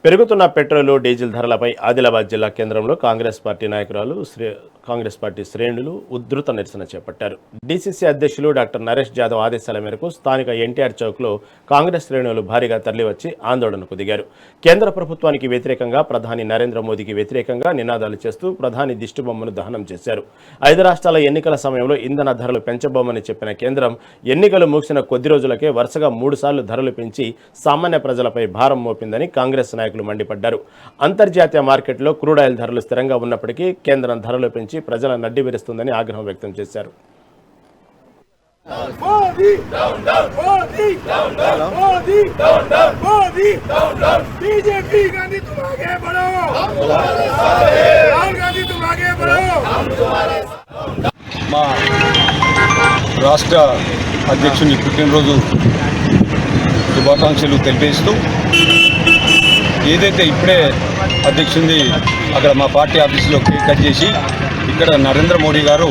పెరుగుతున్న petrol diesel ధరలపై ఆదిలాబాద్ జిల్లా కేంద్రంలో కాంగ్రెస్ పార్టీ శ్రేణులు ఉధృత నిరసన చేపట్టారు. డీసీసీ అధ్యక్షులు డాక్టర్ నరేష్ జాదవ్ ఆదేశాల మేరకు స్థానిక ఎన్టీఆర్ చౌక్లో కాంగ్రెస్ శ్రేణులు భారీగా తరలివచ్చి ఆందోళనకు దిగారు. కేంద్ర ప్రభుత్వానికి వ్యతిరేకంగా, ప్రధాని నరేంద్ర మోదీకి వ్యతిరేకంగా నినాదాలు చేస్తూ ప్రధాని దిష్టిబొమ్మను దహనం చేశారు. 5 రాష్ట్రాల ఎన్నికల సమయంలో ఇంధన ధరలు పెంచబోమని చెప్పిన కేంద్రం ఎన్నికలు ముగిసిన కొద్ది రోజులకే వరుసగా 3 సార్లు ధరలు పెంచి సామాన్య ప్రజలపై భారం మోపిందని కాంగ్రెస్ నాయకులు మండిపడ్డారు. అంతర్జాతీయ మార్కెట్లో క్రూడ్ ఆయిల్ ధరలు స్థిరంగా ఉన్నప్పటికీ కేంద్రం ధరలు పెంచి ప్రజల నడ్డి విరుస్తుందని ఆగ్రహం వ్యక్తం చేశారు. మా రాష్ట్ర అధ్యక్షుని పుట్టినరోజు శుభాకాంక్షలు తెలియజేస్తూ ఏదైతే ఇప్పుడే అధ్యక్షుడిని అక్కడ మా పార్టీ ఆఫీసులో కేక్ కట్ చేసి ఇక్కడ నరేంద్ర మోడీ గారు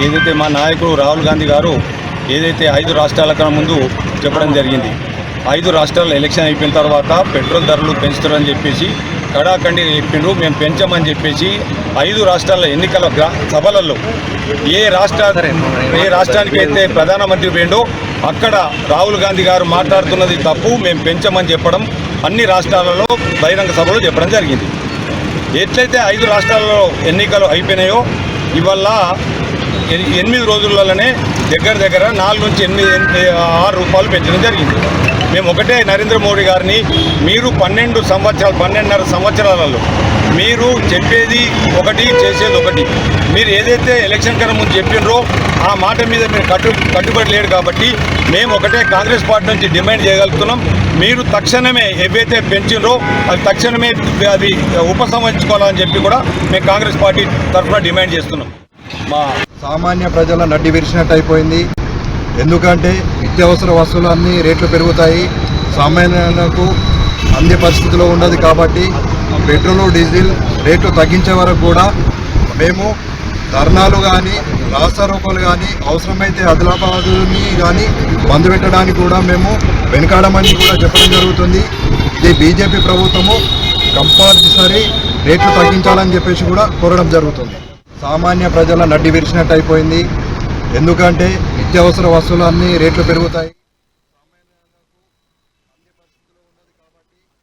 ఏదైతే మా నాయకుడు రాహుల్ గాంధీ గారు ఏదైతే 5 రాష్ట్రాల కన్నా ముందు చెప్పడం జరిగింది. 5 రాష్ట్రాల ఎలక్షన్ అయిపోయిన తర్వాత పెట్రోల్ ధరలు పెంచుతారని చెప్పేసి కడాకండి చెప్పిండ్రు. మేము పెంచామని చెప్పేసి 5 రాష్ట్రాల ఎన్నికల సభలలో ఏ రాష్ట్రానికి అయితే ప్రధానమంత్రి పోయిండో అక్కడ రాహుల్ గాంధీ గారు మాట్లాడుతున్నది తప్పు, మేము పెంచామని చెప్పడం అన్ని రాష్ట్రాలలో బహిరంగ సభలో చెప్పడం జరిగింది. ఎట్లయితే 5 రాష్ట్రాలలో ఎన్నికలు అయిపోయినాయో ఇవల్ల 8 రోజులలోనే దగ్గర 4 నుంచి 6 రూపాయలు పెంచడం జరిగింది. మేము ఒకటే నరేంద్ర మోడీ గారిని, మీరు 12.5 సంవత్సరాలలో మీరు చెప్పేది ఒకటి, చేసేది ఒకటి. మీరు ఏదైతే ఎలక్షన్ కన్నా ముందు చెప్పినరో ఆ మాట మీద మీరు కట్టుబడి లేడు కాబట్టి మేము ఒకటే కాంగ్రెస్ పార్టీ నుంచి డిమాండ్ చేయగలుగుతున్నాం. మీరు తక్షణమే ఏవైతే పెంచినరో అది తక్షణమే అది ఉపసంహరించుకోవాలని చెప్పి కూడా మేము కాంగ్రెస్ పార్టీ తరఫున డిమాండ్ చేస్తున్నాం. మా సామాన్య ప్రజల నడ్డి విరిచినట్టు అయిపోయింది. ఎందుకంటే నిత్యావసర వస్తువులన్నీ రేట్లు పెరుగుతాయి, సామాన్యులకు అందే పరిస్థితిలో ఉండదు. కాబట్టి పెట్రోలు డీజిల్ రేట్లు తగ్గించే వరకు కూడా మేము ధర్నాలు కానీ రాస్తారోకోలు కానీ అవసరమైతే ఆదిలాబాద్ని కానీ బంద్ పెట్టడానికి కూడా మేము వెనుకాడమని కూడా చెప్పడం జరుగుతుంది. ఇది బీజేపీ ప్రభుత్వము కంపల్సరీ రేట్లు తగ్గించాలని చెప్పేసి కూడా కోరడం జరుగుతుంది. సామాన్య ప్రజల నడ్డి విరిచినట్టు అయిపోయింది. ఎందుకంటే నిత్యావసర వస్తువులన్నీ రేట్లు పెరుగుతాయి.